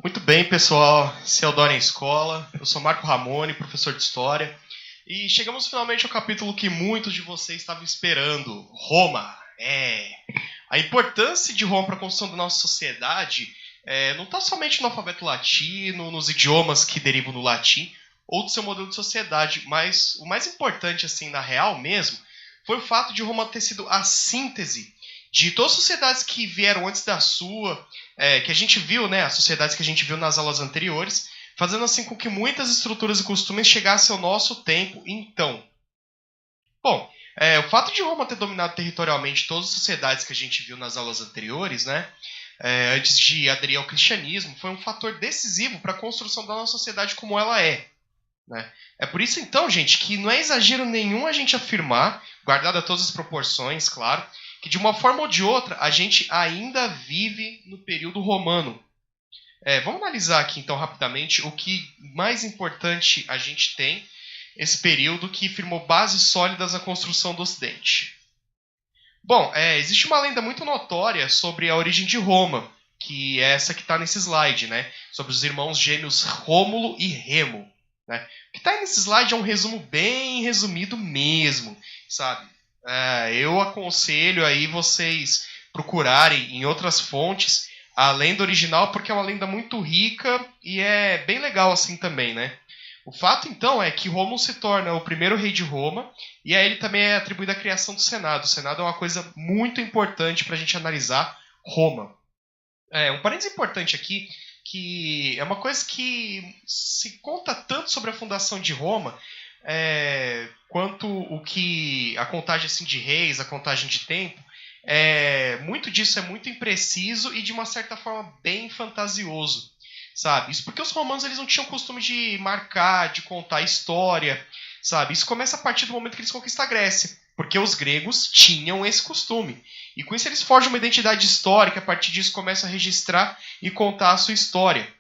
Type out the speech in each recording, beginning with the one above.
Muito bem, pessoal. Esse é o Dória em Escola. Eu sou Marco Ramone, professor de História. E chegamos finalmente ao capítulo que muitos de vocês estavam esperando. Roma. A importância de Roma para a construção da nossa sociedade não está somente no alfabeto latino, nos idiomas que derivam do latim, ou do seu modelo de sociedade, mas o mais importante, assim, na real mesmo, foi o fato de Roma ter sido a síntese de todas as sociedades que vieram antes da sua, que a gente viu, né, as sociedades que a gente viu nas aulas anteriores, fazendo assim com que muitas estruturas e costumes chegassem ao nosso tempo então. Bom, o fato de Roma ter dominado territorialmente todas as sociedades que a gente viu nas aulas anteriores, né, antes de aderir ao cristianismo, foi um fator decisivo para a construção da nossa sociedade como ela é. Né? É por isso, então, gente, que não é exagero nenhum a gente afirmar, guardada todas as proporções, claro, que de uma forma ou de outra a gente ainda vive no período romano. Vamos analisar aqui, então, rapidamente o que mais importante a gente tem esse período que firmou bases sólidas na construção do Ocidente. Bom, existe uma lenda muito notória sobre a origem de Roma, que é essa que está nesse slide, né? Sobre os irmãos gêmeos Rômulo e Remo. Né? O que está nesse slide é um resumo bem resumido mesmo, sabe? Eu aconselho aí vocês procurarem em outras fontes a lenda original, porque é uma lenda muito rica e é bem legal assim também, né? O fato, então, é que Rômulo se torna o primeiro rei de Roma e a ele também é atribuída a criação do Senado. O Senado é uma coisa muito importante para a gente analisar Roma. Um parênteses importante aqui, que é uma coisa que se conta tanto sobre a fundação de Roma, quanto o que a contagem assim, de reis, a contagem de tempo, muito disso é muito impreciso e de uma certa forma bem fantasioso, sabe? Isso porque os romanos eles não tinham costume de marcar, de contar história, sabe? Isso começa a partir do momento que eles conquistam a Grécia, porque os gregos tinham esse costume. E com isso eles forjam uma identidade histórica, a partir disso começam a registrar e contar a sua história.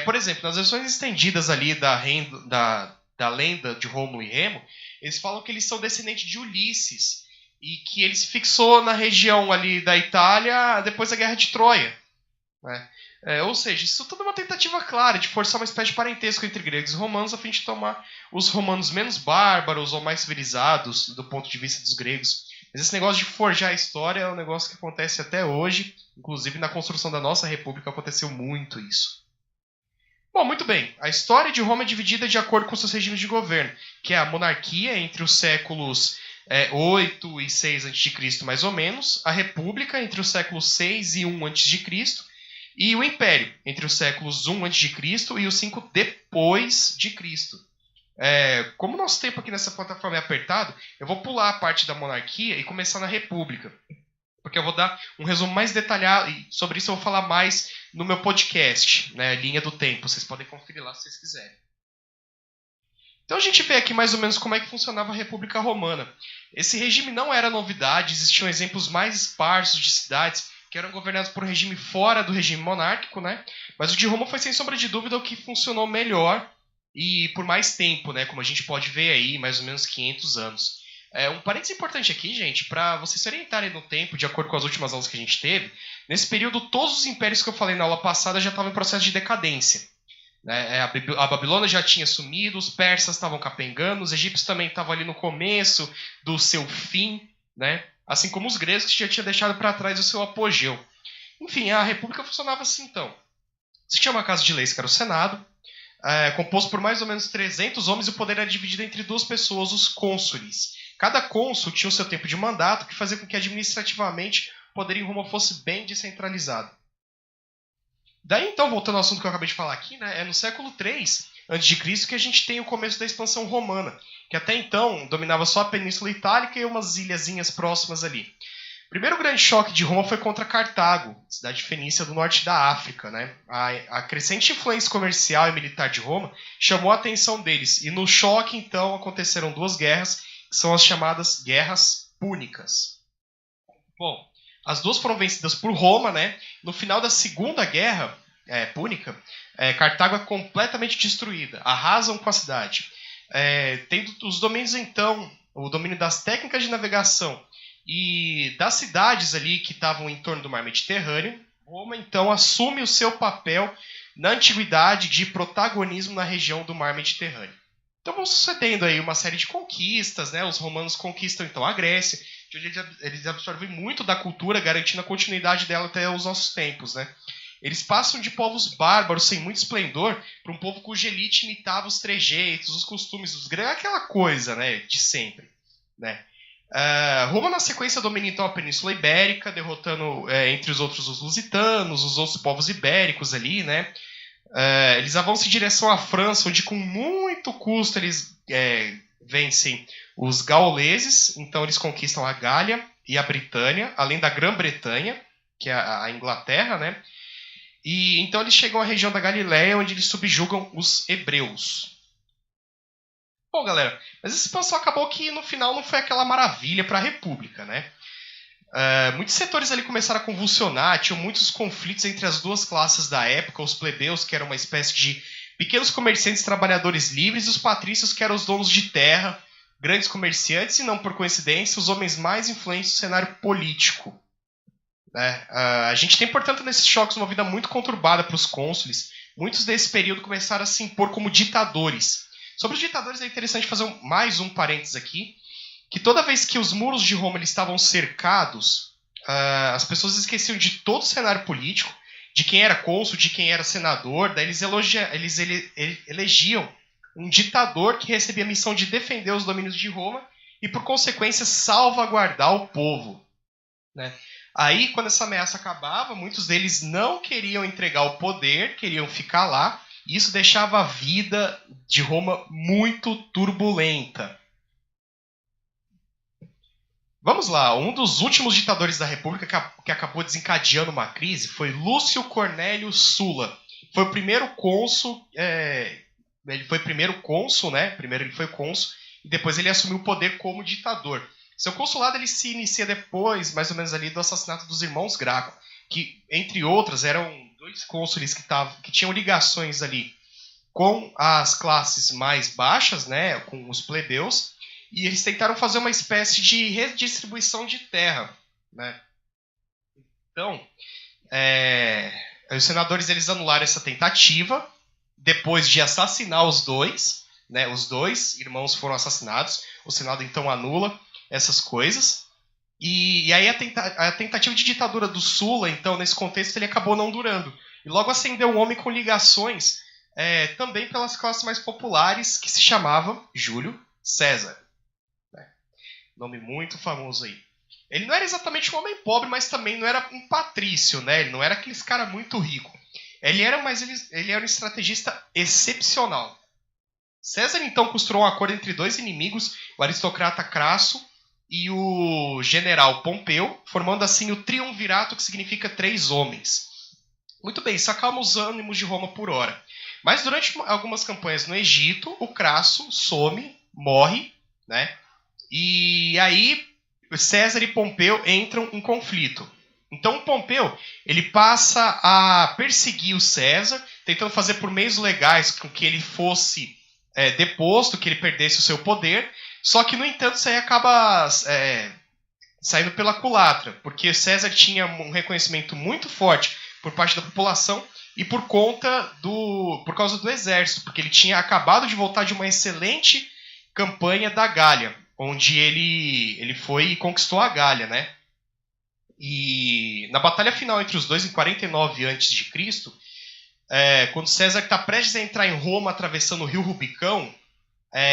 Por exemplo, nas versões estendidas ali da lenda de Rômulo e Remo, eles falam que eles são descendentes de Ulisses e que ele se fixou na região ali da Itália depois da Guerra de Troia. Né? Ou seja, isso tudo é uma tentativa clara de forçar uma espécie de parentesco entre gregos e romanos a fim de tomar os romanos menos bárbaros ou mais civilizados do ponto de vista dos gregos. Mas esse negócio de forjar a história é um negócio que acontece até hoje, inclusive na construção da nossa república aconteceu muito isso. Bom, muito bem. A história de Roma é dividida de acordo com seus regimes de governo, que é a monarquia entre os séculos 8 e 6 a.C., mais ou menos, a república entre os séculos 6 e 1 a.C., e o império entre os séculos 1 a.C. e os 5 depois de Cristo. Como o nosso tempo aqui nessa plataforma é apertado, eu vou pular a parte da monarquia e começar na república. Porque eu vou dar um resumo mais detalhado e sobre isso eu vou falar mais no meu podcast, né, Linha do Tempo. Vocês podem conferir lá se vocês quiserem. Então a gente vê aqui mais ou menos como é que funcionava a República Romana. Esse regime não era novidade, existiam exemplos mais esparsos de cidades que eram governadas por um regime fora do regime monárquico, né? Mas o de Roma foi sem sombra de dúvida o que funcionou melhor e por mais tempo, né? Como a gente pode ver aí, mais ou menos 500 anos. Um parênteses importante aqui, gente, para vocês se orientarem no tempo, de acordo com as últimas aulas que a gente teve, nesse período todos os impérios que eu falei na aula passada já estavam em processo de decadência. Né? A Babilônia já tinha sumido, os persas estavam capengando, os egípcios também estavam ali no começo do seu fim, né? Assim como os gregos que já tinham deixado para trás o seu apogeu. Enfim, a república funcionava assim então. Você tinha uma casa de leis que era o Senado, composto por mais ou menos 300 homens e o poder era dividido entre duas pessoas, os cônsules. Cada cônsul tinha o seu tempo de mandato, que fazia com que administrativamente o poder em Roma fosse bem descentralizado. Daí então, voltando ao assunto que eu acabei de falar aqui, né, é no século III a.C. que a gente tem o começo da expansão romana, que até então dominava só a Península Itálica e umas ilhazinhas próximas ali. O primeiro grande choque de Roma foi contra Cartago, cidade fenícia do norte da África. Né? A crescente influência comercial e militar de Roma chamou a atenção deles, e no choque então aconteceram duas guerras, que são as chamadas Guerras Púnicas. Bom, as duas foram vencidas por Roma, né? No final da Segunda Guerra Púnica, Cartago é completamente destruída, arrasam com a cidade. Tendo os domínios, então, o domínio das técnicas de navegação e das cidades ali que estavam em torno do mar Mediterrâneo, Roma, então, assume o seu papel na antiguidade de protagonismo na região do mar Mediterrâneo. Então vão sucedendo aí uma série de conquistas, né? Os romanos conquistam então a Grécia, de onde eles absorvem muito da cultura, garantindo a continuidade dela até os nossos tempos, né? Eles passam de povos bárbaros sem muito esplendor para um povo cuja elite imitava os trejeitos, os costumes dos gregos, aquela coisa, né, de sempre, né? Roma, na sequência, domina então a Península Ibérica, derrotando, entre os outros, os lusitanos, os outros povos ibéricos ali, né? Eles avançam em direção à França, onde com muito custo eles vencem os gauleses, então eles conquistam a Gália e a Britânia, além da Grã-Bretanha, que é a Inglaterra, né? E então eles chegam à região da Galiléia, onde eles subjugam os hebreus. Bom, galera, mas essa expansão acabou que no final não foi aquela maravilha para a República, né? Muitos setores ali começaram a convulsionar, tinham muitos conflitos entre as duas classes da época, os plebeus, que eram uma espécie de pequenos comerciantes trabalhadores livres, e os patrícios, que eram os donos de terra, grandes comerciantes, e não por coincidência, os homens mais influentes do cenário político. A gente tem, portanto, nesses choques uma vida muito conturbada para os cônsules. Muitos desse período começaram a se impor como ditadores. Sobre os ditadores é interessante fazer mais um parênteses aqui, que toda vez que os muros de Roma eles estavam cercados, as pessoas esqueciam de todo o cenário político, de quem era cônsul, de quem era senador, daí eles elegiam um ditador que recebia a missão de defender os domínios de Roma e, por consequência, salvaguardar o povo, né? Aí, quando essa ameaça acabava, muitos deles não queriam entregar o poder, queriam ficar lá, e isso deixava a vida de Roma muito turbulenta. Vamos lá, um dos últimos ditadores da República que acabou desencadeando uma crise foi Lúcio Cornélio Sulla. Foi o primeiro cônsul, ele foi primeiro cônsul, né? Primeiro ele foi cônsul, e depois ele assumiu o poder como ditador. Seu consulado ele se inicia depois, mais ou menos ali, do assassinato dos irmãos Graco, que, entre outras, eram dois cônsules que tinham ligações ali com as classes mais baixas, né, com os plebeus, e eles tentaram fazer uma espécie de redistribuição de terra, né? Então, os senadores eles anularam essa tentativa, depois de assassinar os dois, né, os dois irmãos foram assassinados, o Senado então anula essas coisas, e aí a tentativa de ditadura do Sulla, então, nesse contexto, ele acabou não durando. E logo ascendeu um homem com ligações também pelas classes mais populares, que se chamava Júlio César. Nome muito famoso aí. Ele não era exatamente um homem pobre, mas também não era um patrício, né? Ele não era aqueles cara muito rico. Ele era um estrategista excepcional. César, então, costurou um acordo entre dois inimigos, o aristocrata Crasso e o general Pompeu, formando assim o triunvirato, que significa 3 homens. Muito bem, isso acalma os ânimos de Roma por hora. Mas durante algumas campanhas no Egito, o Crasso some, morre, né? E aí César e Pompeu entram em conflito. Então o Pompeu ele passa a perseguir o César, tentando fazer por meios legais com que ele fosse deposto, que ele perdesse o seu poder. Só que, no entanto, isso aí acaba saindo pela culatra, porque César tinha um reconhecimento muito forte por parte da população e por causa do exército, porque ele tinha acabado de voltar de uma excelente campanha da Gália, onde ele foi e conquistou a Gália, né? E na batalha final entre os dois, em 49 a.C., quando César está prestes a entrar em Roma, atravessando o rio Rubicão,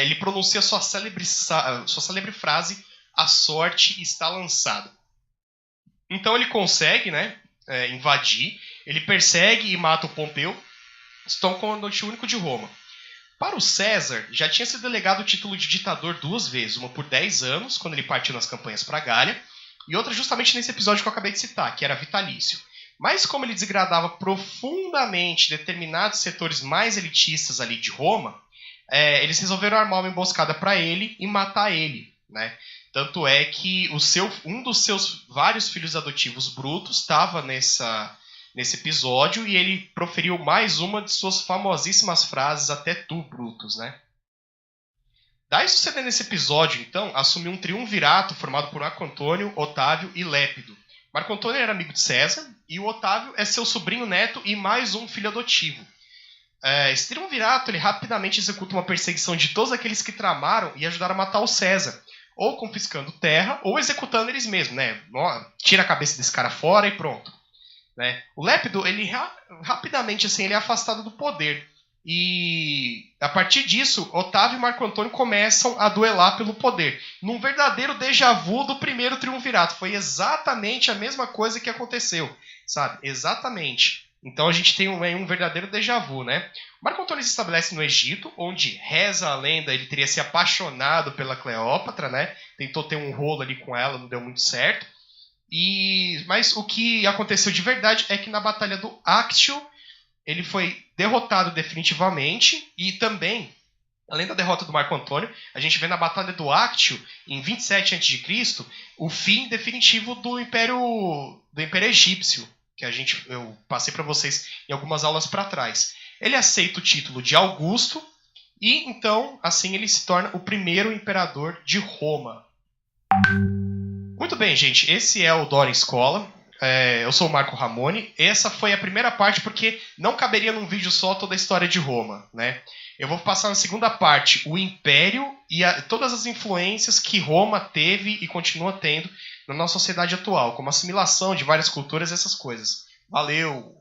ele pronuncia sua célebre frase: "A sorte está lançada". Então ele consegue, né, invadir, ele persegue e mata o Pompeu, se torna o comandante único de Roma. Para o César, já tinha sido delegado o título de ditador 2 vezes, uma por 10 anos, quando ele partiu nas campanhas para a Gália, e outra justamente nesse episódio que eu acabei de citar, que era vitalício. Mas como ele desagradava profundamente determinados setores mais elitistas ali de Roma, eles resolveram armar uma emboscada para ele e matar ele, né? Tanto é que um dos seus vários filhos adotivos brutos estava nesse episódio e ele proferiu mais uma de suas famosíssimas frases: "Até tu, Brutus", né? Daí, sucedendo nesse episódio, então, assumiu um triunvirato formado por Marco Antônio, Otávio e Lépido. Marco Antônio era amigo de César e o Otávio é seu sobrinho neto e mais um filho adotivo. Esse triunvirato ele rapidamente executa uma perseguição de todos aqueles que tramaram e ajudaram a matar o César, ou confiscando terra, ou executando eles mesmos, né? Tira a cabeça desse cara fora e pronto. Né? O Lépido, ele rapidamente assim, ele é afastado do poder. E a partir disso, Otávio e Marco Antônio começam a duelar pelo poder. Num verdadeiro déjà vu do primeiro triunvirato. Foi exatamente a mesma coisa que aconteceu, sabe? Exatamente. Então a gente tem um verdadeiro déjà vu, né? Marco Antônio se estabelece no Egito, onde reza a lenda, ele teria se apaixonado pela Cleópatra, né? Tentou ter um rolo ali com ela, não deu muito certo. Mas o que aconteceu de verdade é que na Batalha do Actio, ele foi derrotado definitivamente e também, além da derrota do Marco Antônio, a gente vê na Batalha do Actio, em 27 a.C., o fim definitivo do Império Egípcio, que eu passei para vocês em algumas aulas para trás. Ele aceita o título de Augusto e, então, assim ele se torna o primeiro imperador de Roma. Muito bem, gente. Esse é o Dora em Escola. Eu sou o Marco Ramone. Essa foi a primeira parte porque não caberia num vídeo só toda a história de Roma, né? Eu vou passar na segunda parte o Império e todas as influências que Roma teve e continua tendo na nossa sociedade atual, como assimilação de várias culturas e essas coisas. Valeu!